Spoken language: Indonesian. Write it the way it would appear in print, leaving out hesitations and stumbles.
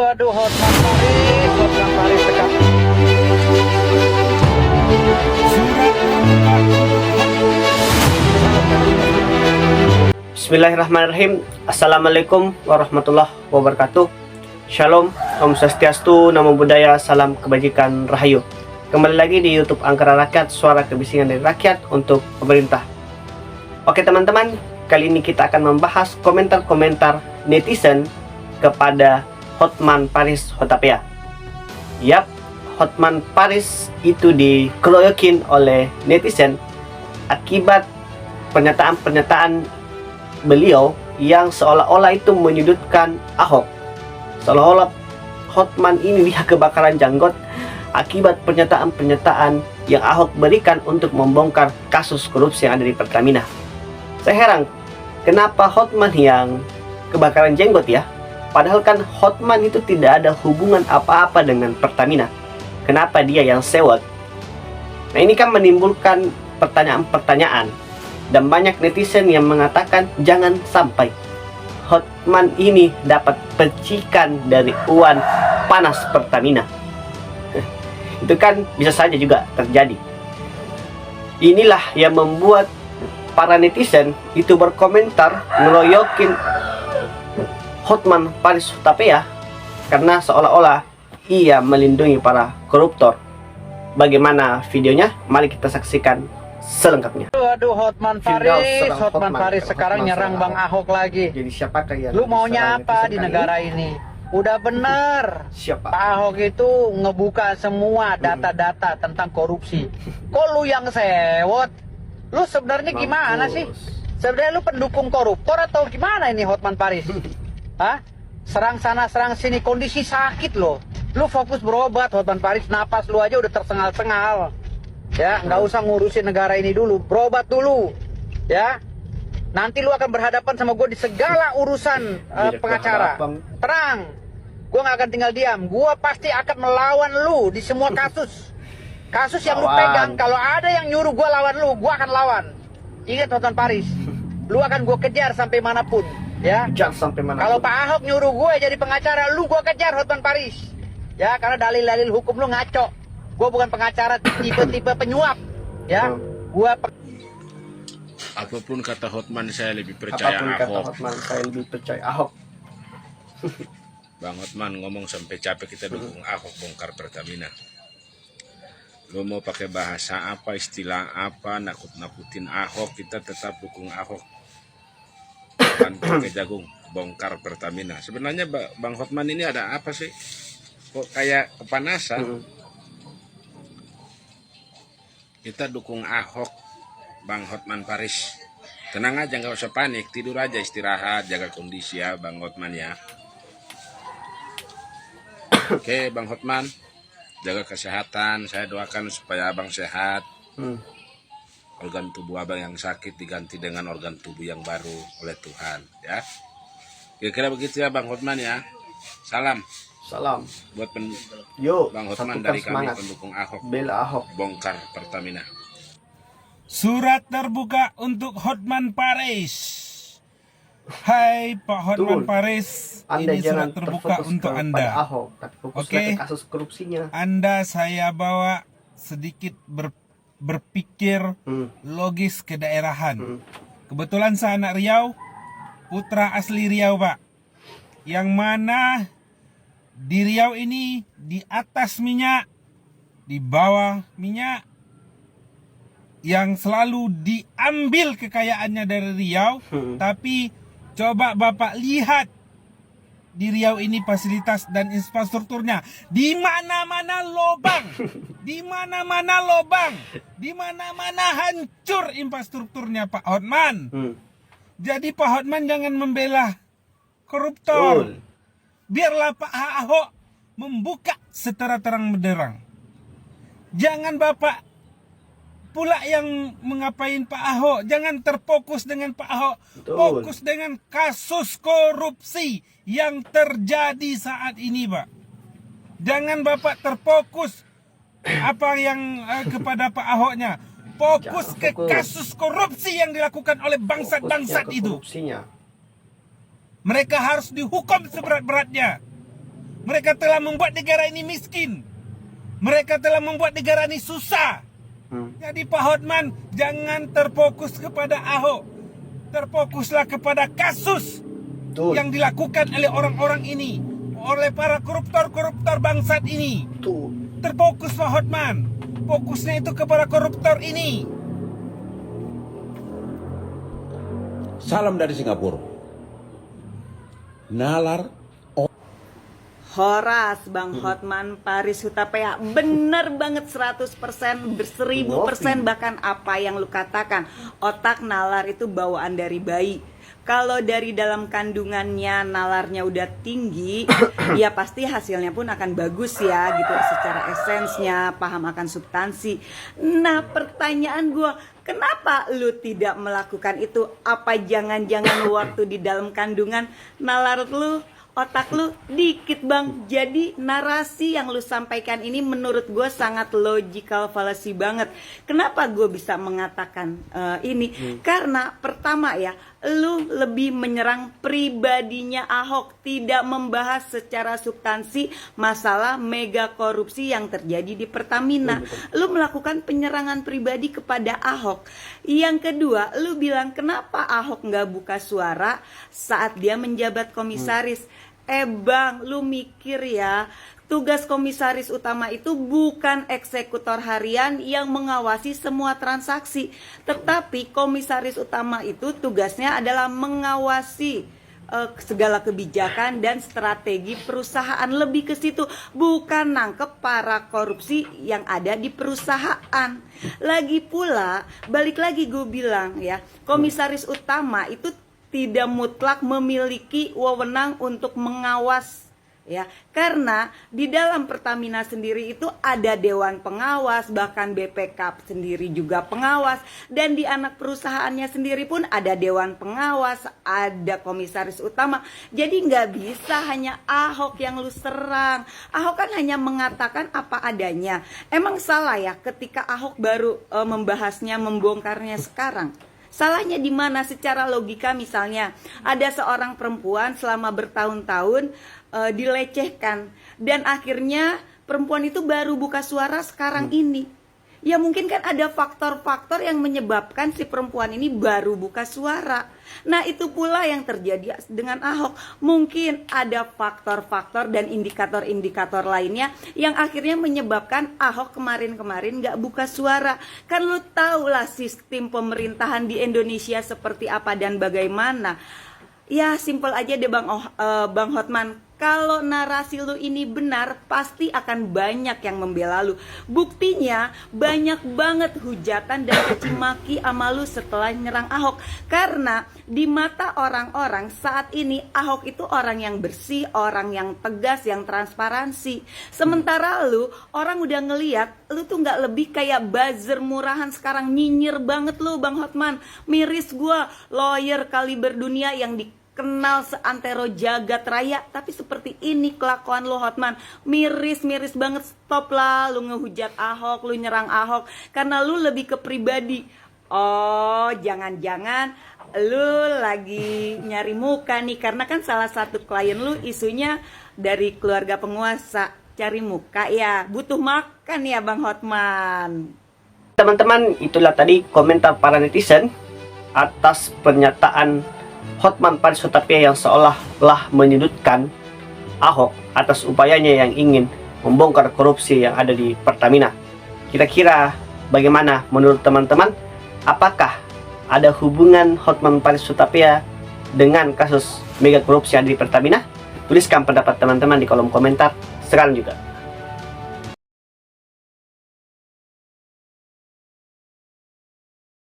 Waduh, Hotman Paris sekarang. Bismillahirrahmanirrahim. Assalamualaikum warahmatullahi wabarakatuh. Shalom, Om Swastiastu, Namo Buddhaya, salam kebajikan Rahayu. Kembali lagi di YouTube Angkara Rakyat, suara kebisingan dari rakyat untuk pemerintah. Oke teman-teman, kali ini kita akan membahas komentar-komentar netizen kepada Hotman Paris Hutapea. Yap, Hotman Paris itu dikeroyokin oleh netizen akibat pernyataan-pernyataan beliau yang seolah-olah itu menyudutkan Ahok. Seolah-olah Hotman ini dia kebakaran janggot akibat pernyataan-pernyataan yang Ahok berikan untuk membongkar kasus korupsi yang ada di Pertamina. Saya heran, kenapa Hotman yang kebakaran jenggot ya? Padahal kan Hotman itu tidak ada hubungan apa-apa dengan Pertamina. Kenapa dia yang sewot? Nah ini kan menimbulkan pertanyaan-pertanyaan. Dan banyak netizen yang mengatakan jangan sampai Hotman ini dapat percikan dari uang panas Pertamina. Itu kan bisa saja juga terjadi. Inilah yang membuat para netizen itu berkomentar ngeroyokin Hotman Paris Hutapea karena seolah-olah ia melindungi para koruptor. Bagaimana videonya? Mari kita saksikan selengkapnya. Waduh, Hotman Paris sekarang nyerang Bang Ahok lagi. Jadi siapa kayak Lu maunya apa di negara ini? Udah bener. Siapa? Pak Ahok itu ngebuka semua data-data tentang korupsi. Kok lu yang sewot? Lu sebenarnya gimana sih? Sebenarnya lu pendukung koruptor atau gimana ini Hotman Paris? Hah? Serang sana serang sini, kondisi sakit loh. Lu fokus berobat Hotman Paris, napas lu aja udah tersengal-sengal. Ya, nggak usah ngurusin negara ini dulu, berobat dulu, ya. Nanti lu akan berhadapan sama gue di segala urusan pengacara. Terang, gue nggak akan tinggal diam. Gue pasti akan melawan lu di semua kasus. Kasus yang lu pegang, kalau ada yang nyuruh gue lawan lu, gue akan lawan. Ingat Hotman Paris, lu akan gue kejar sampai manapun, ya. Kejar sampai manapun. Kalau Pak Ahok nyuruh gue jadi pengacara, lu gue kejar Hotman Paris, ya. Karena dalil-dalil hukum lu ngaco. Gue bukan pengacara tipe-tipe penyuap, ya. Apapun kata Hotman, saya lebih percaya Ahok. Kata Hotman, saya lebih percaya Ahok. Bang Hotman ngomong sampai capek, kita dukung Ahok bongkar Pertamina. Lo mau pakai bahasa apa, istilah apa, nakut-nakutin Ahok, kita tetap dukung Ahok. Bukan pakai jagung, bongkar Pertamina. Sebenarnya Bang Hotman ini ada apa sih? Kok kayak kepanasan? Kita dukung Ahok, Bang Hotman Paris. Tenang aja, nggak usah panik, tidur aja, istirahat, jaga kondisi ya Bang Hotman ya. Oke Bang Hotman, jaga kesehatan. Saya doakan supaya abang sehat. Organ tubuh abang yang sakit diganti dengan organ tubuh yang baru oleh Tuhan ya. Kira-kira begitu ya Bang Hotman ya. Salam. Salam Buat Bang Hotman dari kami pendukung Ahok. Bela Ahok. Bongkar Pertamina. Surat terbuka untuk Hotman Paris. Hai Pak Hotman Paris, Anda ini jangan surat terbuka untuk Anda. Ahok, tapi fokuslah ke kasus korupsinya. Anda saya bawa sedikit berpikir logis kedaerahan. Kebetulan saya anak Riau, putra asli Riau Pak. Yang mana di Riau ini di atas minyak, di bawah minyak, yang selalu diambil kekayaannya dari Riau. Tapi coba Bapak lihat di Riau ini fasilitas dan infrastrukturnya, di mana-mana lobang, di mana-mana lobang, di mana-mana hancur infrastrukturnya Pak Hotman. Jadi Pak Hotman jangan membela koruptor. Biarlah Pak Ahok membuka secara terang benderang. Jangan Bapak pula yang mengapain Pak Ahok. Jangan terfokus dengan Pak Ahok. Fokus dengan kasus korupsi yang terjadi saat ini Pak. Jangan Bapak terfokus apa yang kepada Pak Ahoknya. Fokus ke kasus korupsi yang dilakukan oleh bangsat-bangsat itu. Mereka harus dihukum seberat-beratnya. Mereka telah membuat negara ini miskin. Mereka telah membuat negara ini susah. Jadi Pak Hotman, jangan terfokus kepada Ahok. Terfokuslah kepada kasus yang dilakukan oleh orang-orang ini, oleh para koruptor-koruptor bangsat ini. Terfokus Pak Hotman. Fokusnya itu kepada koruptor ini. Salam dari Singapura. Nalar Horas Bang Hotman Paris Hutapea, bener banget 100%, 1000% bahkan apa yang lu katakan. Otak nalar itu bawaan dari bayi. Kalau dari dalam kandungannya nalarnya udah tinggi, ya pasti hasilnya pun akan bagus ya gitu, secara esensnya, paham akan substansi. Nah pertanyaan gue, kenapa lu tidak melakukan itu? Apa jangan-jangan waktu di dalam kandungan nalar lu, otak lu dikit Bang? Jadi narasi yang lu sampaikan ini menurut gue sangat logical fallacy banget. Kenapa gue bisa mengatakan ini? Karena pertama ya, lu lebih menyerang pribadinya Ahok, tidak membahas secara substansi masalah mega korupsi yang terjadi di Pertamina. Lu melakukan penyerangan pribadi kepada Ahok. Yang kedua, lu bilang kenapa Ahok nggak buka suara saat dia menjabat komisaris. Bang, lu mikir ya, tugas komisaris utama itu bukan eksekutor harian yang mengawasi semua transaksi, tetapi komisaris utama itu tugasnya adalah mengawasi segala kebijakan dan strategi perusahaan, lebih ke situ, bukan nangkep para korupsi yang ada di perusahaan. Lagi pula, balik lagi gue bilang ya, komisaris utama itu tidak mutlak memiliki wewenang untuk mengawas ya, karena di dalam Pertamina sendiri itu ada dewan pengawas, bahkan BPK sendiri juga pengawas, dan di anak perusahaannya sendiri pun ada dewan pengawas, ada komisaris utama. Jadi nggak bisa hanya Ahok yang lu serang. Ahok kan hanya mengatakan apa adanya. Emang salah ya ketika Ahok baru membahasnya, membongkarnya sekarang? Salahnya di mana? Secara logika misalnya ada seorang perempuan selama bertahun-tahun dilecehkan dan akhirnya perempuan itu baru buka suara sekarang ini. Ya mungkin kan ada faktor-faktor yang menyebabkan si perempuan ini baru buka suara. Nah itu pula yang terjadi dengan Ahok. Mungkin ada faktor-faktor dan indikator-indikator lainnya yang akhirnya menyebabkan Ahok kemarin-kemarin gak buka suara. Kan lu tau lah sistem pemerintahan di Indonesia seperti apa dan bagaimana. Ya simpel aja deh Bang Hotman. Kalau narasi lu ini benar, pasti akan banyak yang membela lu. Buktinya banyak banget hujatan dan cacimaki sama lu setelah nyerang Ahok. Karena di mata orang-orang saat ini Ahok itu orang yang bersih, orang yang tegas, yang transparansi. Sementara lu, orang udah ngeliat lu tuh gak lebih kayak buzzer murahan sekarang. Nyinyir banget lu Bang Hotman. Miris gua, lawyer kaliber dunia yang kenal seantero jagat raya, tapi seperti ini kelakuan lo Hotman. Miris banget. Stop lah lu ngehujat Ahok, lu nyerang Ahok karena lu lebih ke pribadi. Oh jangan-jangan lu lagi nyari muka nih, karena kan salah satu klien lu isunya dari keluarga penguasa, cari muka ya, butuh makan ya Bang Hotman. Teman-teman, itulah tadi komentar para netizen atas pernyataan Hotman Paris Hutapea yang seolah-olah menyudutkan Ahok atas upayanya yang ingin membongkar korupsi yang ada di Pertamina. Kira-kira bagaimana menurut teman-teman? Apakah ada hubungan Hotman Paris Hutapea dengan kasus mega korupsi yang ada di Pertamina? Tuliskan pendapat teman-teman di kolom komentar sekarang juga.